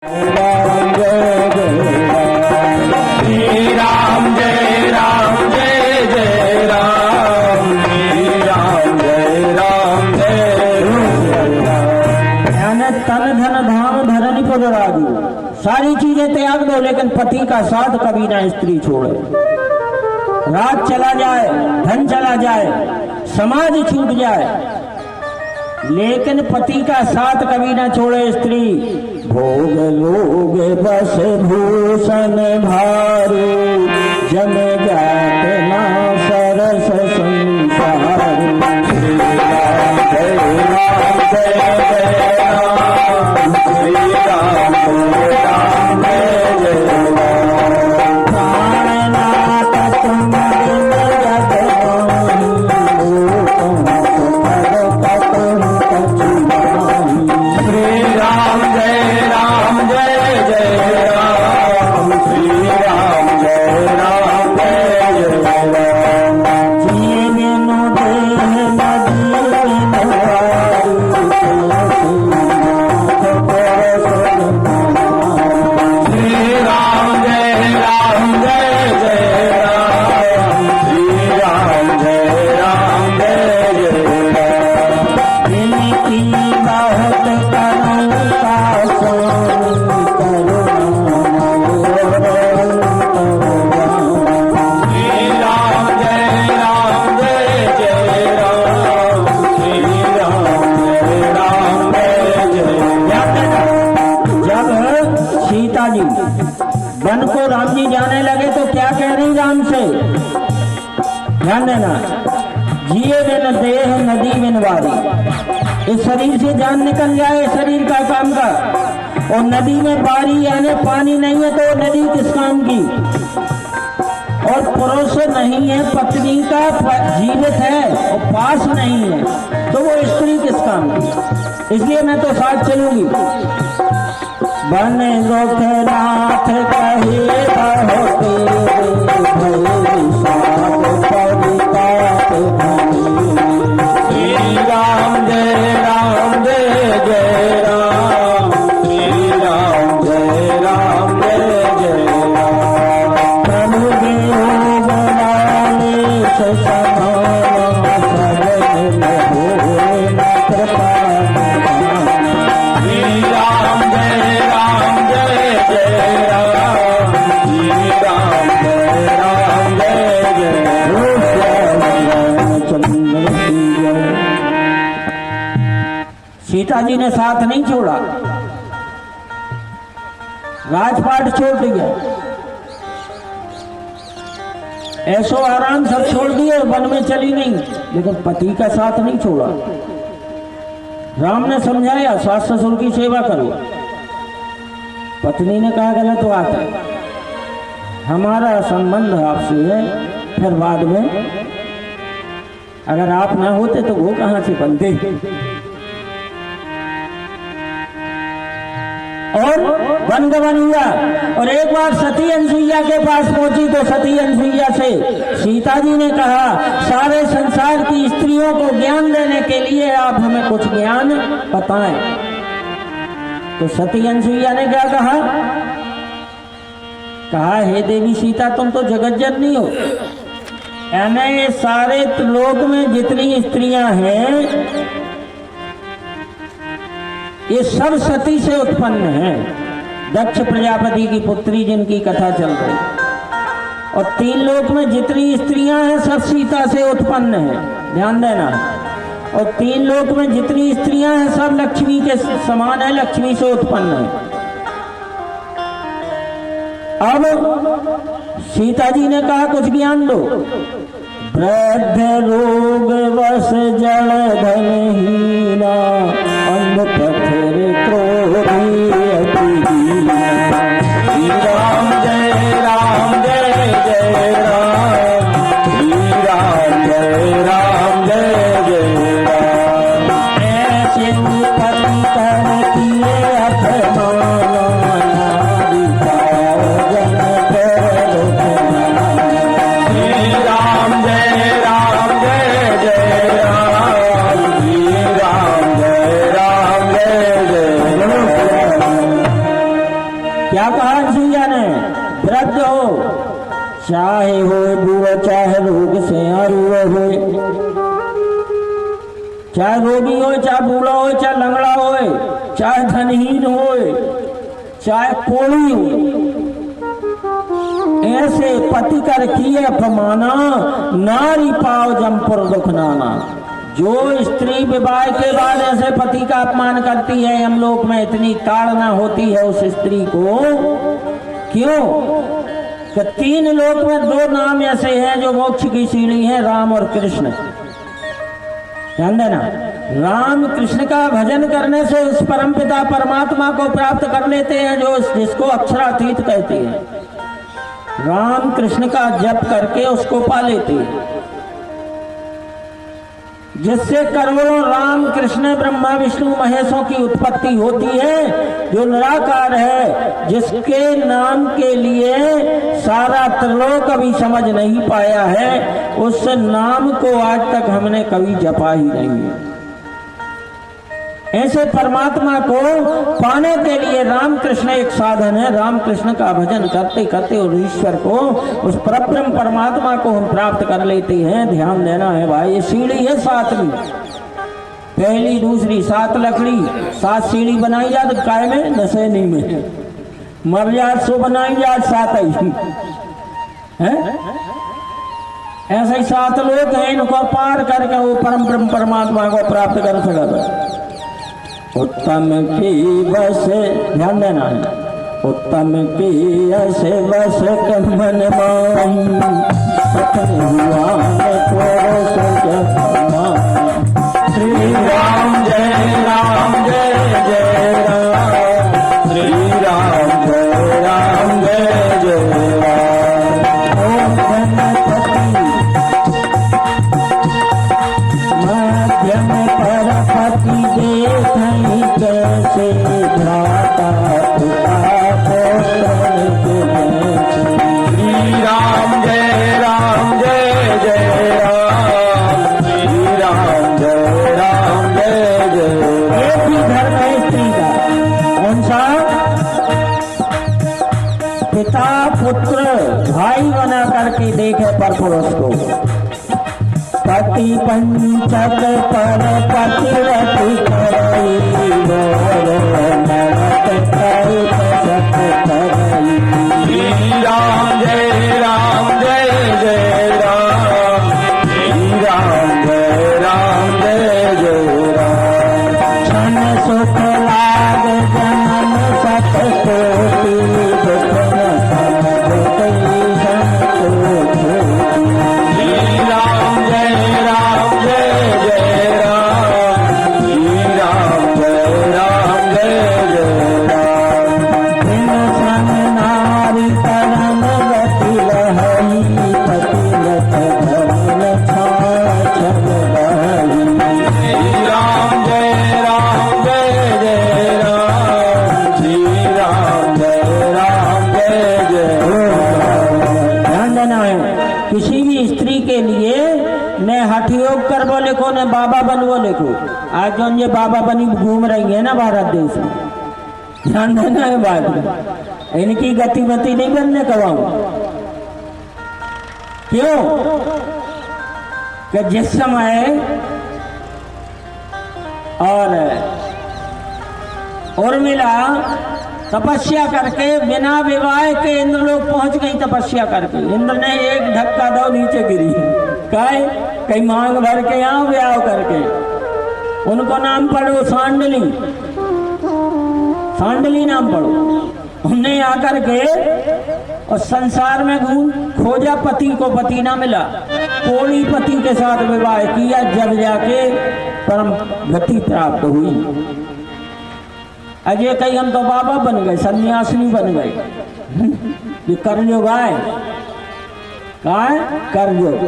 राम जय जय राम जय राम जय जय राम राम जय राम जय यानी तन धन धाम धरनी पद राजू सारी चीजें त्याग दो, लेकिन पति का साथ कभी ना स्त्री छोड़े। रात चला जाए, धन चला जाए, समाज छूट जाए, लेकिन पति का साथ कभी ना छोड़े स्त्री। भोग लोग बस भूषण भारू, जम जात ना सरस संसार। श्री राम जय राम जय जय राम श्री राम जय राम जय जय राम प्राणनाथ तुम बिन जगमाही, श्री राम जय राम जय जय राम श्री राम जय राम जय जय राम जिए बिनु देह नदी श्री राम जय जय राम श्री राम जय राम जय जय राम इनकी बहुत करुणा श्री राम जय जय राम श्री राम जय राम जय जय जब सीता जी वन को राम जी जाने लगे तो क्या कह रही राम से, ध्यान देना। जिए बिन देह नदी बिन वारी, इस शरीर से जान निकल जाए शरीर का काम का, और नदी में बारी यानी पानी नहीं है तो नदी किस काम की। और पुरुष नहीं है, पत्नी का जीवित है और पास नहीं है तो वो स्त्री किस काम की। इसलिए मैं तो साथ चलूंगी। बन गोखनाथ कहे होते श्री राम जय जय राम श्री राम जय जय राम प्रभु देव बनाने से समान सजन हो कृपा। श्री राम जय जय राम श्री राम जय जय सीता जी ने साथ नहीं छोड़ा, राजपाट छोड़ दिया, ऐसो आराम सब छोड़ दिए, वन में चली नहीं, लेकिन पति का साथ नहीं छोड़ा। राम ने समझाया सास ससुर की सेवा करो। पत्नी ने कहा गलत बात है, हमारा संबंध आपसे है, फिर बाद में अगर आप ना होते तो वो कहां से बनते। और वनगमन हुआ, और एक बार सती अनसुईया के पास पहुंची तो सती अनसुईया से सीता जी ने कहा सारे संसार की स्त्रियों को ज्ञान देने के लिए आप हमें कुछ ज्ञान बताएं। तो सती अनसुईया ने क्या कहा हे देवी सीता, तुम तो जगत जननी हो, यानी ये सारे लोक में जितनी स्त्रियां हैं ये सब सती से उत्पन्न है। दक्ष प्रजापति की पुत्री जिनकी कथा चल रही, और तीन लोक में जितनी स्त्रियां हैं सब सीता से उत्पन्न है, ध्यान देना। और तीन लोक में जितनी स्त्रियां हैं सब लक्ष्मी के समान है, लक्ष्मी से उत्पन्न है। अब सीता जी ने कहा कुछ ज्ञान दो। वृद्ध रोग वश जल धनहीना, अंध पत्थर क्रोधी अति दीना। श्री राम जय जय राम श्री राम जय जय राम ऐसे पति कर किए अपमान, श्री राम जय जय राम श्री राम जय क्या कहा सिया ने? वृद्ध हो, चाहे हो बूढ़ो, चाहे रोग से आरूढ़ हो, चाहे रोगी हो, चाहे बूढ़ा हो, चाहे लंगड़ा हो, चाहे धनहीन हो, चाहे कोई हो, ऐसे पति कर किए अपमाना, नारी पाओ जमपुर दुख नाना। जो स्त्री विवाह के बाद ऐसे पति का अपमान करती है, हम लोग में इतनी ताड़ना होती है उस स्त्री को। क्यों? कि 3 लोक में 2 नाम ऐसे हैं जो मोक्ष की सीढ़ी हैं, राम और कृष्ण। ध्यान देना, राम कृष्ण का भजन करने से उस परमपिता परमात्मा को प्राप्त कर लेते हैं जो जिसको अक्षरातीत कहते हैं। राम कृष्ण का जप करके उसको पा लेते हैं, जिससे करोड़ों राम कृष्ण ब्रह्मा विष्णु महेशों की उत्पत्ति होती है। जो निराकार है, जिसके नाम के लिए सारा त्रिलोक कभी समझ नहीं पाया है, उस नाम को आज तक हमने कभी जपा ही नहीं है। ऐसे परमात्मा को पाने के लिए राम कृष्ण एक साधन है। राम कृष्ण का भजन करते करते और ईश्वर को, उस परब्रह्म परमात्मा को हम प्राप्त कर लेते हैं। ध्यान देना है भाई, ये सीढ़ी है 7वीं, पहली दूसरी 7 लकड़ी, 7 सीढ़ी बनाई जात काय में, नशेनी में मर जात सो बनाई जात 7 ही है। ऐसे ही 7 लोग हैं, इनको पार करके वो परम ब्रह्म परमात्मा को प्राप्त कर सकता। उत्तम की बस, ध्यान देना है, उत्तम की यश बस कमन माई, श्री राम जय राम जय जय राम, श्री राम जय राम जय जय राम। ओम गणपति मध्यम परपति देखई कैसे, भ्राता पिता पुत्र जैसे। श्री राम जय राम जय जय राम, श्री राम जय राम जय जय राम। एक ही धर्म है स्त्री का, कौन सा? पिता पुत्र भाई बना करके देखे पर पुरुष को। पति पंचक पर पतिरति करई, नरक कल्प करई। श्री राम जय राम जय जय राम, श्री राम जय राम जय जय राम। क्षण सुख लाग जनन सत कोटि, दुख न समझ श्री राम जय राम जय जय राम, श्री राम जय राम जय जय राम। बिन सन नारी परम गति रहई, पतिव्रत धर्म छाछन रही। श्री राम जय राम जय जय राम, श्री राम जय राम जय जय राम। ध्यान देना है, किसी भी स्त्री के लिए न हठ योग कर बोले को, न बाबा बन बोले को। आज जो ये बाबा बनी घूम रही है ना भारत देश में, ध्यान देना है बात में, इनकी गतिमति नहीं बनने कवाऊं। क्यों? कि जिस समय और उर्मिला तपस्या करके बिना विवाह के इंद्रलोक पहुंच गई, तपस्या करके इंद्र ने एक धक्का दो नीचे गिरी। काय कहीं मांग भर के यहाँ ब्याह करके, उनको नाम पढ़ो सांडली, सांडली नाम पढ़ो। उन्हें आकर के और संसार में घूम खोजा, पति को पति ना मिला, कोड़ी पति के साथ विवाह किया, जब जाके परम गति प्राप्त हुई। अजय कहीं हम तो बाबा बन गए, सन्यासिनी बन गए। ये कर्मयोग आए, कहा कर्मयोग।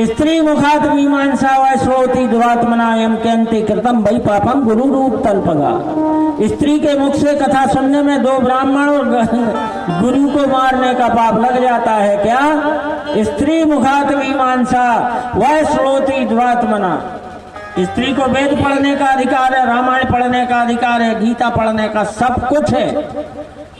स्त्री मुखात मीमांसा व श्रोति दुरात्मनायम केंते कृतम वही पापम गुरु रूप तल्पगा। स्त्री के मुख से कथा सुनने में 2 ब्राह्मण और गुरु को मारने का पाप लग जाता है। क्या? स्त्री मुखात मीमांसा व श्रोति दुरात्मना, स्त्री को वेद पढ़ने का अधिकार है, रामायण पढ़ने का अधिकार है, गीता पढ़ने का, सब कुछ है,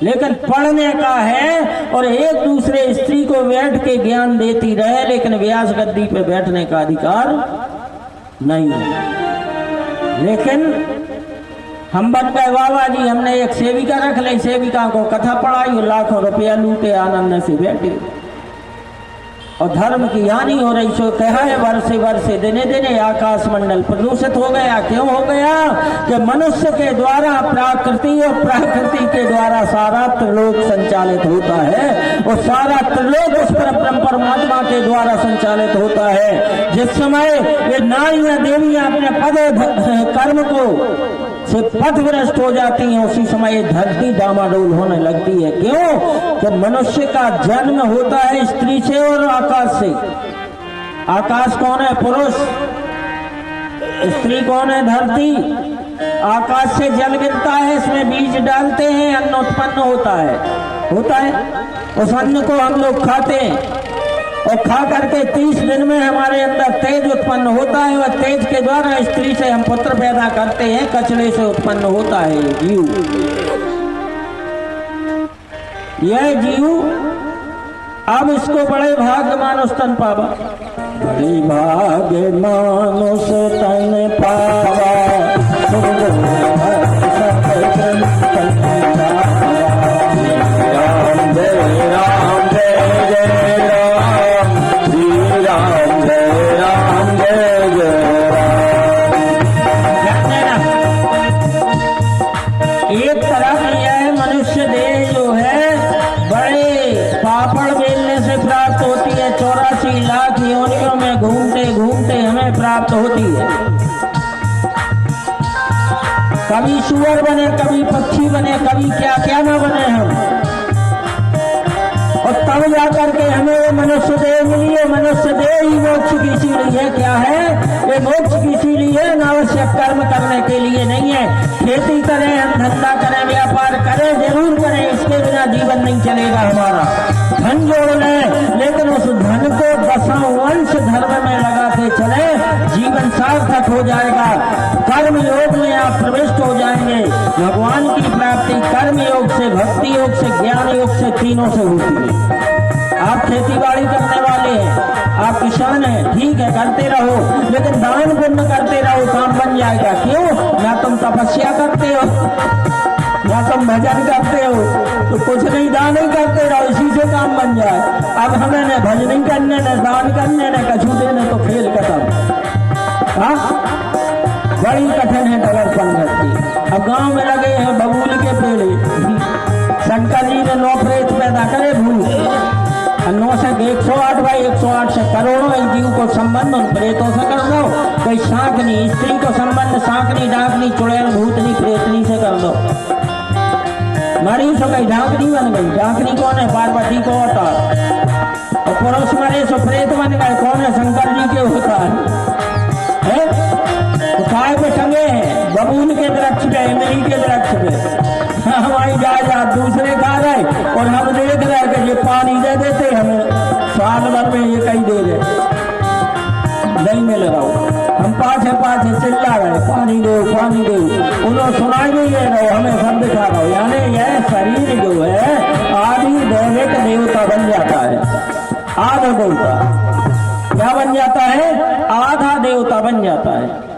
लेकिन पढ़ने का है। और एक दूसरे स्त्री को बैठ के ज्ञान देती रहे, लेकिन व्यास गद्दी पे बैठने का अधिकार नहीं है। लेकिन हम बन गए बाबा जी, हमने एक सेविका रख ली, सेविका को कथा पढ़ाई और लाखों रुपया लूटे, आनंद से बैठे, और धर्म की हानि हो रही। सो कहा है वर्षे वर्षे दिने दिने आकाश मंडल प्रदूषित हो गया। क्यों हो गया? कि मनुष्य के द्वारा प्रकृति और प्रकृति के द्वारा सारा त्रिलोक संचालित होता है, और सारा त्रिलोक उस परमात्मा के द्वारा संचालित होता है। जिस समय ये नारियां देवियां अपने पद कर्म को से पथभ्रष्ट हो जाती हैं, उसी समय धरती डामाडोल होने लगती है। क्यों? कि मनुष्य का जन्म होता है स्त्री से और आकाश से। आकाश कौन है? पुरुष। स्त्री कौन है? धरती। आकाश से जल गिरता है, इसमें बीज डालते हैं, अन्न उत्पन्न होता है। उस अन्न को हम लोग खाते हैं, और खा करके 30 दिन में हमारे अंदर तेज उत्पन्न होता है, और तेज के द्वारा स्त्री से हम पुत्र पैदा करते हैं, कचरे से उत्पन्न होता है जीव। यह जीव अब इसको बड़े भाग्य मानुष तन पावा, बड़े भाग्य मानुष तन पावा, प्राप्त होती है। कभी सुअर बने, कभी पक्षी बने, कभी क्या क्या ना बने हम, और तब जाकर के हमें ये मनुष्य देह मिली है। मनुष्य देह ही मोक्ष की सीढ़ी है। क्या है ये? मोक्ष की सीढ़ी है। अनावश्यक कर्म करने के लिए नहीं है। खेती करें, हम धंधा करें, व्यापार करें, जरूर करें, इसके बिना जीवन नहीं चलेगा हमारा। धन जोड़ लें, लेकिन उस धन को 10 वंश धर्म में लगाते चले, जीवन सार्थक हो जाएगा। कर्म योग में आप प्रविष्ट हो जाएंगे। भगवान की प्राप्ति कर्म योग से, भक्ति योग से, ज्ञान योग से, तीनों से होती है। आप खेती बाड़ी करने वाले हैं, आप किसान हैं, ठीक है, करते रहो, लेकिन दान पुण्य करते रहो, काम बन जाएगा। क्यों? ना तुम तपस्या करते हो, या तुम भजन करते हो, तो कुछ नहीं, दान ही करते रहो, इसी से काम बन जाए। अब हमें न भजन करने, न दान करने, न कछु देने, तो खेल खत्म। हाँ, बड़ी कठिन है डगर पंगत की। अब गांव में लगे हैं बबूल के पेड़, शंकर जी ने 9 प्रेत पैदा करे भूत, 9 से 108/108 से करोड़ों एक जीव को संबंध उन प्रेतों से कर दो। कोई शाकनी स्त्री को संबंध शाकनी, डाकनी, चुड़ैल, भूतनी, प्रेतनी से कर दो। मरी सो गई, ढाकनी बन गई। ढाकनी कौन है? पार्वती को होता। और पुरुष मरे सो प्रेत बन गए। कौन है? शंकर जी के होता है। तो काय पे टंगे हैं? बबूल के वृक्ष पे, इमली के वृक्ष पे। हमारी जायदाद दूसरे खा रहे, और हम देख रहे कि ये पानी दे देते हमें, साल भर में ये कहीं दे दे, नहीं मिल रहा हो। हम पाछे पाछे चिल्ला रहे, पानी दो, पानी दो। उन्होंने सुनाई नहीं दे रहे, हमें सब दिखा रहा हो। यानी यह शरीर जो है आदि दैविक देवता बन जाता है। आधा देवता क्या बन जाता है? आधा देवता बन जाता है।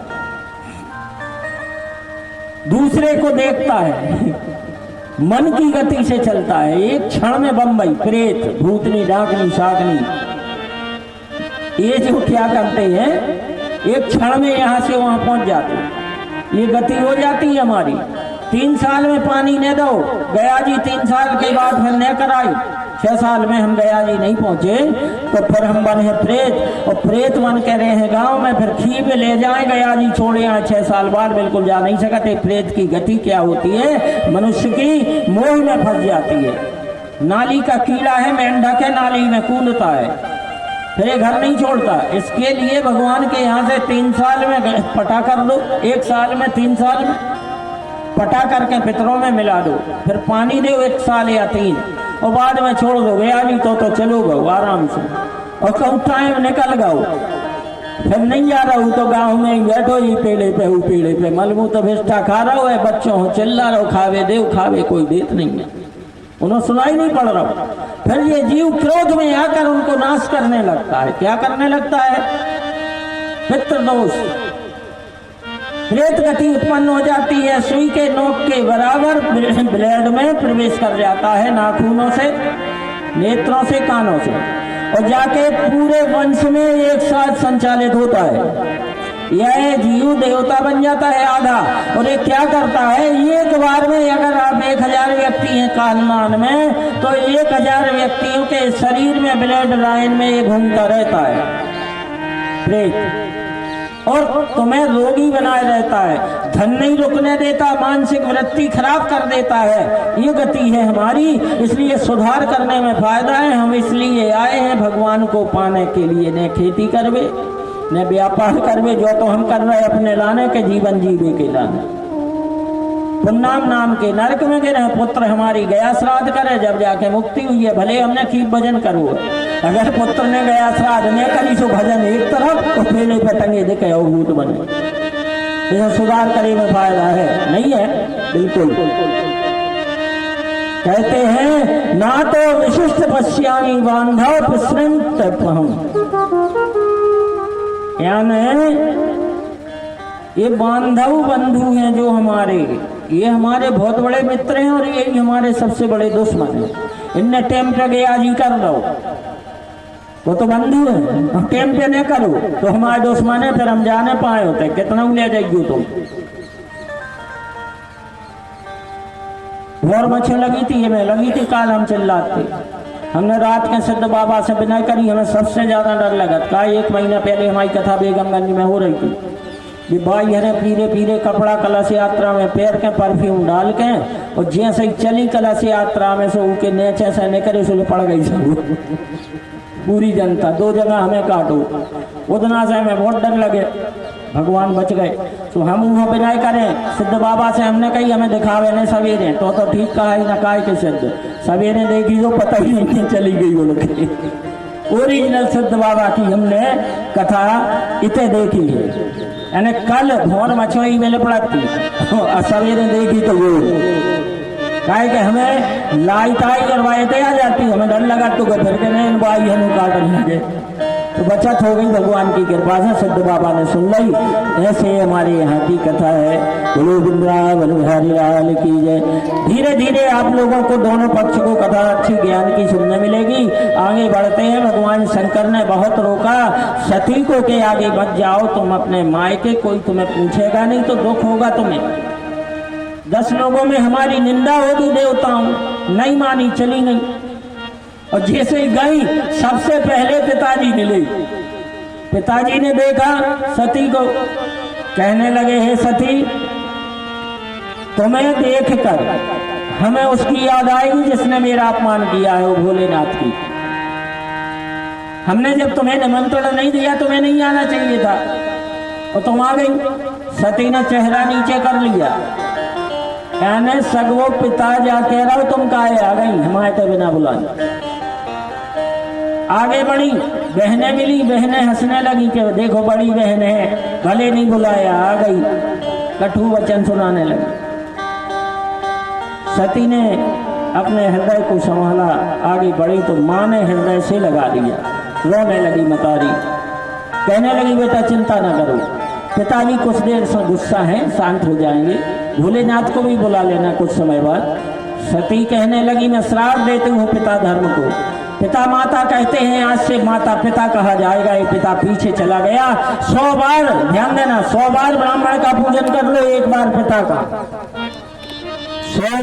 दूसरे को देखता है, मन की गति से चलता है। एक क्षण में बम्बई, प्रेत, भूतनी, डाकनी, शाकनी, ये जो क्या करते हैं, एक क्षण में यहां से वहां पहुंच जाते हैं। ये गति हो जाती है हमारी। 3 साल में पानी न दो, गया जी 3 साल के बाद फिर न कराई, 6 साल में हम गया जी नहीं पहुंचे, तो फिर हम बने प्रेत, और प्रेत बन के रहे हैं गांव में। फिर खीब ले जाए, गया जी छोड़े यहाँ 6 साल बाद बिल्कुल जा नहीं सकते। प्रेत की गति क्या होती है? मनुष्य की मोह में फंस जाती है। नाली का कीड़ा है, मेंढक है, नाली में कूदता है, फिर ये घर नहीं छोड़ता। इसके लिए भगवान के यहाँ से 3 साल में पटा कर दो, 1 साल में, 3 साल में पटा करके पितरों में मिला दो, फिर पानी दो 1 साल या 3, और बाद में छोड़ दो। गया नहीं तो चलो गो आराम से, और कब टाइम निकल गो, फिर नहीं जा रहा हूँ तो गाँव में ही बैठो ही पेड़े पे हूँ, पेड़े पे मलमू तो भिष्टा खा रहा हो है, बच्चों हो चिल्ला रहो खावे देव खावे, कोई देत नहीं है, उन्हें सुनाई नहीं पड़ रहा। फिर ये जीव क्रोध में आकर उनको नाश करने लगता है। क्या करने लगता है? पितृदोष, प्रेत गति उत्पन्न हो जाती है, सुई के नोक के बराबर ब्लेड में प्रवेश कर जाता है, नाखूनों से, नेत्रों से, कानों से, और जाके पूरे वंश में एक साथ संचालित होता है। यह जीव देवता बन जाता है आधा। और ये क्या करता है? एक बार में अगर आप 1000 व्यक्ति हैं खानदान में, तो 1000 व्यक्तियों के शरीर में ब्लड लाइन में ये घूमता रहता है प्रेत, और तुम्हें रोगी बनाए रहता है, धन नहीं रुकने देता, मानसिक वृत्ति खराब कर देता है। ये गति है हमारी, इसलिए सुधार करने में फायदा है। हम इसलिए आए हैं भगवान को पाने के लिए, न खेती करवे न व्यापार करवे, जो तो हम कर रहे अपने लाने के जीवन जीवे के लाने। पुन्नाम नाम के नरक में गिरे, पुत्र हमारी गया श्राद्ध करे, जब जाके मुक्ति हुई है। भले हमने कीप भजन करो, अगर पुत्र ने गया श्राद्ध ने करी सो भजन एक तरफ, तो पेड़े पे टंगे दिखे और भूत बने। इसे सुधार करे में फायदा है नहीं है? बिल्कुल। कहते हैं ना तो विशिष्ट पश्यामी बांधव विश्रंत यानी ये बांधव बंधु हैं जो हमारे, ये हमारे बहुत बड़े मित्र हैं और यही हमारे सबसे बड़े दुश्मन हैं। इनने टेम पे गया जी कर दो, वो तो बंधु है, हम टेम पे नहीं करो तो हमारे दुश्मन है, फिर हम जाने पाए होते कितना ले जाएगी तुम। और मच्छी लगी थी, मैं लगी थी, काल हम चिल्लाते। हमने रात के सिद्ध बाबा से विनय करी, हमें सबसे ज्यादा डर लगा। का 1 महीना पहले हमारी कथा बेगमगंज में हो रही थी। ये भाई हरे पीरे पीरे कपड़ा कलश यात्रा में पैर के परफ्यूम डाल के, और जैसे ही चली कलश यात्रा में से उनके नीचे से निकले से पड़ गई सब पूरी जनता। 2 जगह हमें काटो, उतना से हमें बहुत डर लगे, भगवान बच गए। तो हम वहाँ विनय करें सिद्ध बाबा से, हमने कही हमें दिखावे नहीं सवेरे, तो ठीक कहा ही ना काय के सिद्ध सवेरे देखी जो पता ही नहीं चली गई वो लोग। ओरिजिनल सिद्ध बाबा की हमने कथा इतने देखी है, यानी कल भोर मछली में पड़ती सवेरे देखी तो वो काहे कि हमें लाइट आई और वायते आ जाती, हमें डर लगा तो फिर के नहीं बाई हमें काटने लगे। तो बचत हो गई भगवान की कृपा से, सिद्ध बाबा ने सुन ली। ऐसे हमारे यहाँ की कथा है। बोलो वृंदावन बिहारी लाल की जय। धीरे धीरे आप लोगों को दोनों पक्ष को कथा अच्छी ज्ञान की सुनने मिलेगी। आगे बढ़ते हैं। भगवान शंकर ने बहुत रोका, सती को के आगे मत जाओ, तुम अपने मायके, कोई तुम्हें पूछेगा नहीं तो दुख होगा तुम्हें। 10 लोगों में हमारी निंदा होगी देवताओं, नहीं मानी, चली नहीं। और जैसे ही गई सबसे पहले पिताजी मिले। पिताजी ने देखा सती को, कहने लगे हे सती, तुम्हें देखकर हमें उसकी याद आएगी जिसने मेरा अपमान किया है, वो भोलेनाथ की। हमने जब तुम्हें निमंत्रण नहीं दिया तुम्हें नहीं आना चाहिए था, और तुम आ गई। सती ने चेहरा नीचे कर लिया, यानी सगवो पिता जा कह रहा हो तुम काहे आ गई हमारे तो बिना बुलाए। आगे बढ़ी, बहनें मिली, बहनें हंसने लगी कि देखो बड़ी बहन है, भले नहीं बुलाया आ गई, कटु वचन सुनाने लगी। सती ने अपने हृदय को संभाला, आगे बढ़ी तो माँ ने हृदय से लगा दिया, रोने लगी मतारी, कहने लगी बेटा चिंता न करो, पिताजी कुछ देर से गुस्सा है, शांत हो जाएंगे, भोलेनाथ को भी बुला लेना कुछ समय बाद। सती कहने लगी मैं श्राप देती हूँ पिता धर्म को, पिता माता कहते हैं, आज से माता पिता कहा जाएगा। ये पिता पीछे चला गया, 100 बार, ध्यान देना, 100 बार ब्राह्मण का पूजन कर लो, 1 बार पिता का। 100